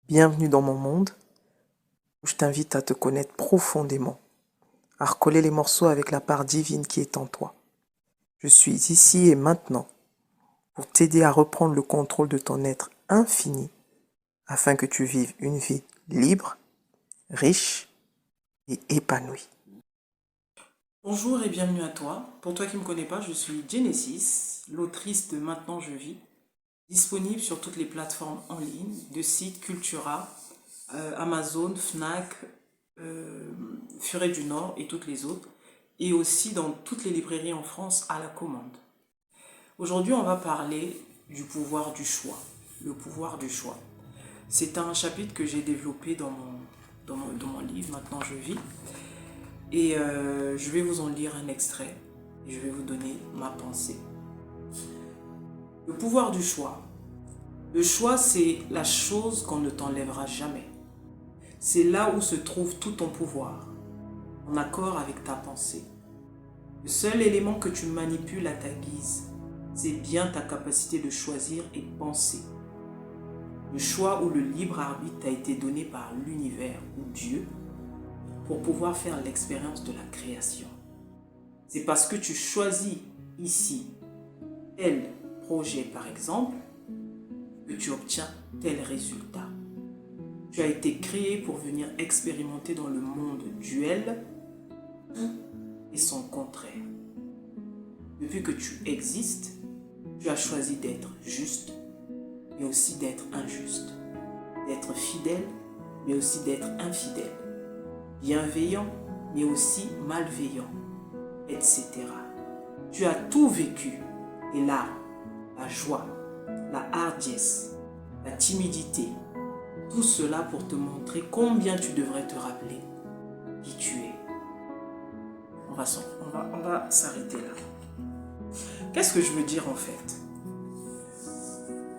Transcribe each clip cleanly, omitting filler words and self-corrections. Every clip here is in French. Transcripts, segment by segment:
Bienvenue dans mon monde où je t'invite à te connaître profondément, à recoller les morceaux avec la part divine qui est en toi. Je suis ici et maintenant pour t'aider à reprendre le contrôle de ton être infini afin que tu vives une vie libre, riche et épanouie. Bonjour et bienvenue à toi. Pour toi qui ne me connais pas, je suis Genesis, l'autrice de Maintenant je vis, disponible sur toutes les plateformes en ligne, de sites Cultura, Amazon, Fnac, Furet du Nord et toutes les autres, et aussi dans toutes les librairies en France à la commande. Aujourd'hui, on va parler du pouvoir du choix. Le pouvoir du choix. C'est un chapitre que j'ai développé dans mon livre Maintenant je vis. Et je vais vous en lire un extrait et je vais vous donner ma pensée. Le pouvoir du choix. Le choix, c'est la chose qu'on ne t'enlèvera jamais. C'est là où se trouve tout ton pouvoir, en accord avec ta pensée. Le seul élément que tu manipules à ta guise, c'est bien ta capacité de choisir et penser. Le choix ou le libre arbitre t'a été donné par l'univers ou Dieu pour pouvoir faire l'expérience de la création. C'est parce que tu choisis ici tel projet par exemple que tu obtiens tel résultat. Tu as été créé pour venir expérimenter dans le monde duel tout et son contraire. Depuis que tu existes, tu as choisi d'être juste mais aussi d'être injuste, d'être fidèle mais aussi d'être infidèle, bienveillant mais aussi malveillant, etc. Tu as tout vécu, et là, la joie, la hardiesse, la timidité, tout cela pour te montrer combien tu devrais te rappeler qui tu es. On va s'arrêter là. Qu'est-ce que je veux dire en fait?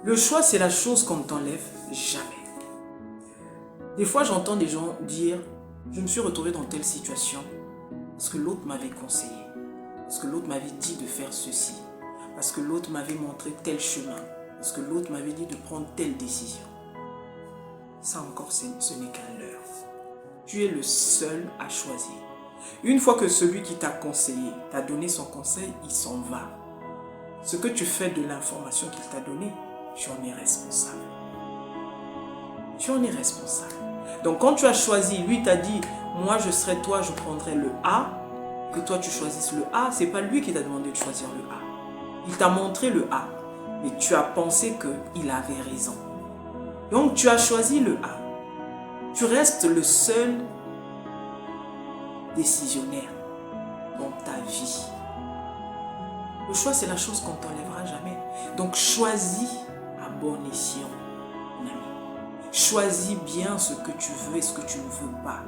Le choix, c'est la chose qu'on ne t'enlève jamais. Des fois, j'entends des gens dire « Je me suis retrouvé dans telle situation parce que l'autre m'avait conseillé, parce que l'autre m'avait dit de faire ceci, parce que l'autre m'avait montré tel chemin, parce que l'autre m'avait dit de prendre telle décision. » Ça encore, ce n'est qu'un leurre. Tu es le seul à choisir. Une fois que celui qui t'a conseillé, t'a donné son conseil, il s'en va. Ce que tu fais de l'information qu'il t'a donnée, tu en es responsable. Tu en es responsable. Donc quand tu as choisi, lui t'a dit, moi je serai toi, je prendrai le A, que toi tu choisisses le A, c'est pas lui qui t'a demandé de choisir le A. Il t'a montré le A, mais tu as pensé qu'il avait raison. Donc tu as choisi le A. Tu restes le seul décisionnaire dans ta vie. Le choix, c'est la chose qu'on ne t'enlèvera jamais. Donc choisis à bon escient, mon ami. Choisis bien ce que tu veux et ce que tu ne veux pas.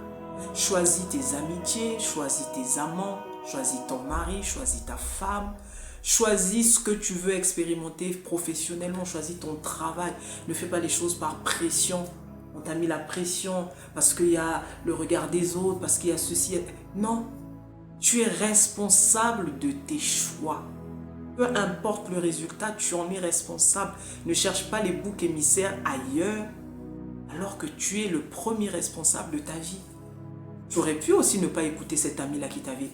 Choisis tes amitiés, choisis tes amants, choisis ton mari, choisis ta femme. Choisis ce que tu veux expérimenter professionnellement, choisis ton travail. Ne fais pas les choses par pression. On t'a mis la pression parce qu'il y a le regard des autres, parce qu'il y a ceci. Non, tu es responsable de tes choix. Peu importe le résultat, tu en es responsable. Ne cherche pas les boucs émissaires ailleurs, alors que tu es le premier responsable de ta vie. Tu aurais pu aussi ne pas écouter cet ami-là qui t'avait,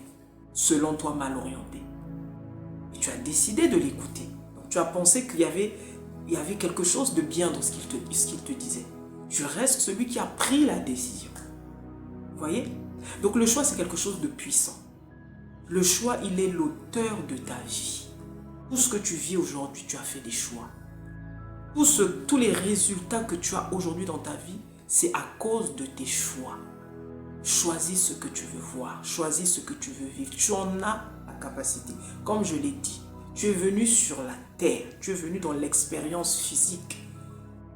selon toi, mal orienté. Et tu as décidé de l'écouter. Donc tu as pensé qu'il y avait quelque chose de bien dans ce qu'il te disait. Tu restes celui qui a pris la décision. Vous voyez? Donc le choix, c'est quelque chose de puissant. Le choix, il est l'auteur de ta vie. Tout ce que tu vis aujourd'hui, tu as fait des choix. Tous les résultats que tu as aujourd'hui dans ta vie, c'est à cause de tes choix. Choisis ce que tu veux voir, choisis ce que tu veux vivre. Tu en as la capacité. Comme je l'ai dit, tu es venu sur la terre, tu es venu dans l'expérience physique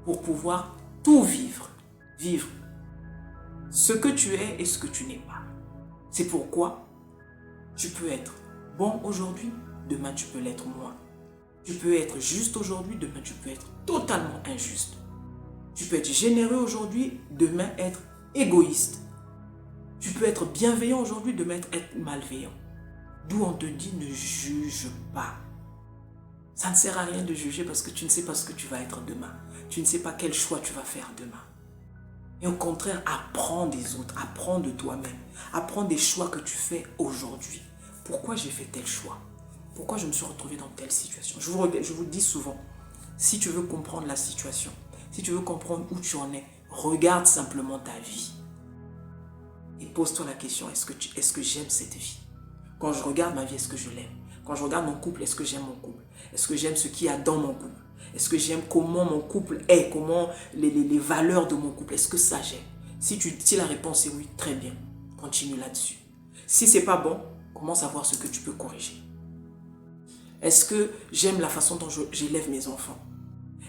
pour pouvoir tout vivre. Vivre ce que tu es et ce que tu n'es pas. C'est pourquoi tu peux être bon aujourd'hui, demain tu peux l'être moins. Tu peux être juste aujourd'hui, demain tu peux être totalement injuste. Tu peux être généreux aujourd'hui, demain être égoïste. Tu peux être bienveillant aujourd'hui, demain être malveillant. D'où on te dit ne juge pas. Ça ne sert à rien de juger parce que tu ne sais pas ce que tu vas être demain. Tu ne sais pas quel choix tu vas faire demain. Et au contraire, apprends des autres, apprends de toi-même, apprends des choix que tu fais aujourd'hui. Pourquoi j'ai fait tel choix? Pourquoi je me suis retrouvé dans telle situation? Je vous dis souvent, si tu veux comprendre la situation, si tu veux comprendre où tu en es, regarde simplement ta vie. Et pose-toi la question, est-ce que j'aime cette vie? Quand je regarde ma vie, est-ce que je l'aime? Quand je regarde mon couple, est-ce que j'aime mon couple? Est-ce que j'aime ce qu'il y a dans mon couple? Est-ce que j'aime comment mon couple est? Comment les valeurs de mon couple? Est-ce que ça j'aime? Si la réponse est oui, très bien. Continue là-dessus. Si c'est pas bon, commence à voir ce que tu peux corriger. Est-ce que j'aime la façon dont j'élève mes enfants?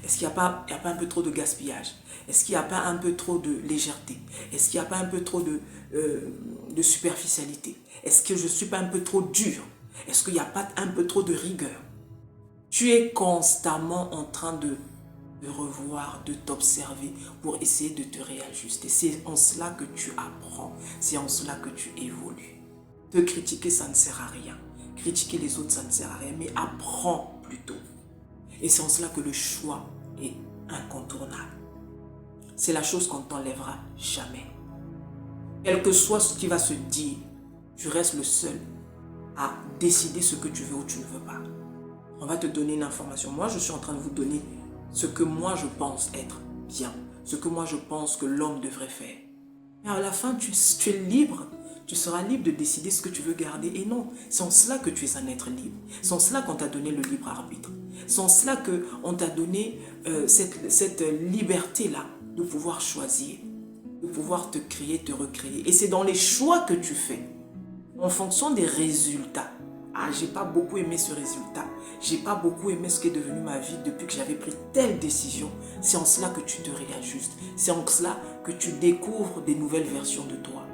Est-ce qu'il n'y a pas un peu trop de gaspillage? Est-ce qu'il n'y a pas un peu trop de légèreté? Est-ce qu'il n'y a pas un peu trop de superficialité? Est-ce que je ne suis pas un peu trop dur? Est-ce qu'il n'y a pas un peu trop de rigueur? Tu es constamment en train de revoir, de t'observer pour essayer de te réajuster. C'est en cela que tu apprends. C'est en cela que tu évolues. Te critiquer, ça ne sert à rien. Critiquer les autres, ça ne sert à rien. Mais apprends plutôt. Et c'est en cela que le choix est incontournable. C'est la chose qu'on ne t'enlèvera jamais. Quel que soit ce qui va se dire, tu restes le seul à décider ce que tu veux ou tu ne veux pas. On va te donner une information. Moi, je suis en train de vous donner ce que moi je pense être bien, ce que moi je pense que l'homme devrait faire. Mais à la fin, tu es libre. Tu seras libre de décider ce que tu veux garder. Et non, c'est en cela que tu es un être libre. C'est en cela qu'on t'a donné le libre arbitre. C'est en cela qu'on t'a donné cette liberté-là de pouvoir choisir, de pouvoir te créer, te recréer. Et c'est dans les choix que tu fais, en fonction des résultats. Ah, j'ai pas beaucoup aimé ce résultat. J'ai pas beaucoup aimé ce qui est devenu ma vie depuis que j'avais pris telle décision. C'est en cela que tu te réajustes. C'est en cela que tu découvres des nouvelles versions de toi.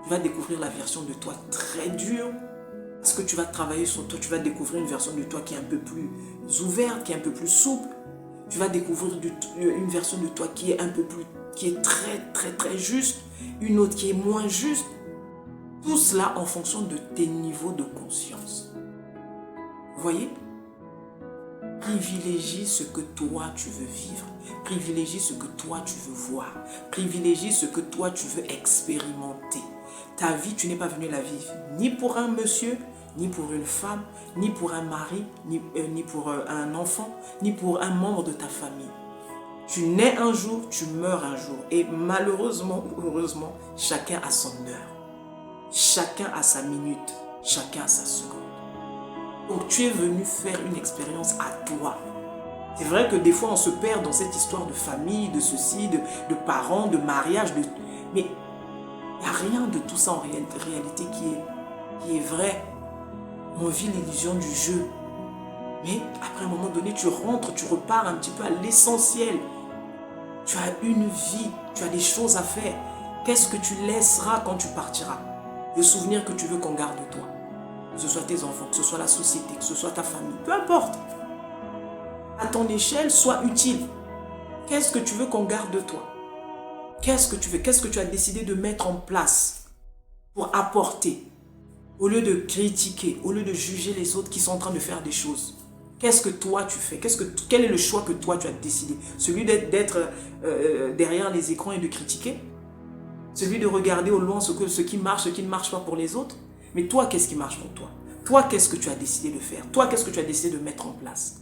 Tu vas découvrir la version de toi très dure. Parce que tu vas travailler sur toi. Tu vas découvrir une version de toi qui est un peu plus ouverte, qui est un peu plus souple. Tu vas découvrir une version de toi qui est un peu plus, qui est très juste. Une autre qui est moins juste. Tout cela en fonction de tes niveaux de conscience. Vous voyez? Privilégie ce que toi tu veux vivre. Privilégie ce que toi tu veux voir. Privilégie ce que toi tu veux expérimenter. Ta vie, tu n'es pas venu la vivre ni pour un monsieur, ni pour une femme, ni pour un mari, ni pour un enfant, ni pour un membre de ta famille. Tu nais un jour, tu meurs un jour. Et malheureusement ou heureusement, chacun a son heure. Chacun a sa minute, chacun a sa seconde. Donc tu es venu faire une expérience à toi. C'est vrai que des fois on se perd dans cette histoire de famille, de ceci, de parents, de mariage, mais il n'y a rien de tout ça en réalité qui est vrai. On vit l'illusion du jeu. Mais après un moment donné, tu rentres, tu repars un petit peu à l'essentiel. Tu as une vie, tu as des choses à faire. Qu'est-ce que tu laisseras quand tu partiras? Le souvenir que tu veux qu'on garde de toi. Que ce soit tes enfants, que ce soit la société, que ce soit ta famille. Peu importe. À ton échelle, sois utile. Qu'est-ce que tu veux qu'on garde de toi? Qu'est-ce que tu veux? Qu'est-ce que tu as décidé de mettre en place pour apporter? Au lieu de critiquer, au lieu de juger les autres qui sont en train de faire des choses. Qu'est-ce que toi tu fais? Quel est le choix que toi tu as décidé? Celui d'être derrière les écrans et de critiquer? Celui de regarder au loin ce qui marche, ce qui ne marche pas pour les autres? Mais toi, qu'est-ce qui marche pour toi? Toi, qu'est-ce que tu as décidé de faire? Toi, qu'est-ce que tu as décidé de mettre en place?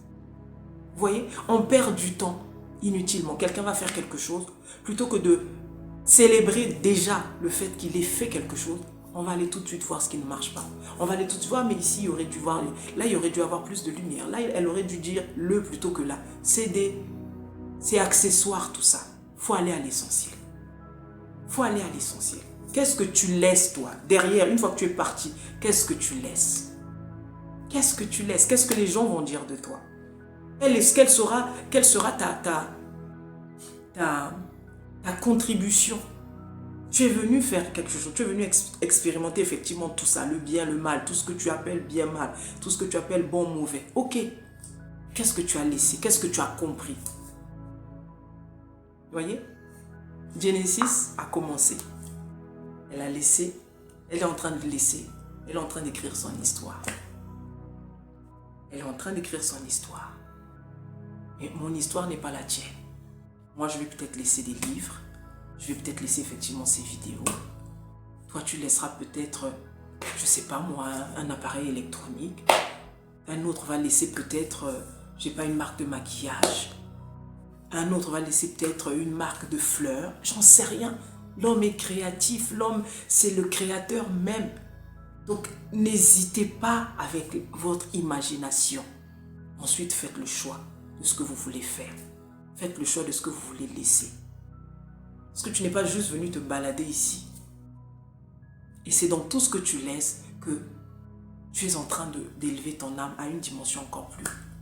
Vous voyez, on perd du temps inutilement. Quelqu'un va faire quelque chose, plutôt que de célébrer déjà le fait qu'il ait fait quelque chose, on va aller tout de suite voir ce qui ne marche pas. On va aller tout de suite voir, mais ici, il aurait dû voir, là, il aurait dû avoir plus de lumière. Là, elle aurait dû dire le plutôt que là. C'est accessoire tout ça. Il faut aller à l'essentiel. Il faut aller à l'essentiel. Qu'est-ce que tu laisses, toi, derrière, une fois que tu es parti? Qu'est-ce que tu laisses? Qu'est-ce que tu laisses? Qu'est-ce que les gens vont dire de toi? Quelle sera ta contribution? Tu es venu faire quelque chose, tu es venu expérimenter effectivement tout ça, le bien, le mal, tout ce que tu appelles bien, mal, tout ce que tu appelles bon, mauvais. Ok, qu'est-ce que tu as laissé? Qu'est-ce que tu as compris? Vous voyez? Genesis a commencé. Elle a laissé, elle est en train de laisser, elle est en train d'écrire son histoire. Elle est en train d'écrire son histoire. Mais mon histoire n'est pas la tienne. Moi, je vais peut-être laisser des livres, je vais peut-être laisser effectivement ces vidéos. Toi, tu laisseras peut-être, je sais pas moi, un appareil électronique. Un autre va laisser peut-être, je sais pas, une marque de maquillage. Un autre va laisser peut-être une marque de fleurs. J'en sais rien. L'homme est créatif. L'homme, c'est le créateur même. Donc, n'hésitez pas avec votre imagination. Ensuite, faites le choix de ce que vous voulez faire. Faites le choix de ce que vous voulez laisser. Parce que tu n'es pas juste venu te balader ici. Et c'est dans tout ce que tu laisses que tu es en train d'élever ton âme à une dimension encore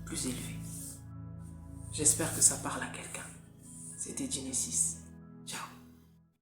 plus élevée. J'espère que ça parle à quelqu'un. C'était Genesis.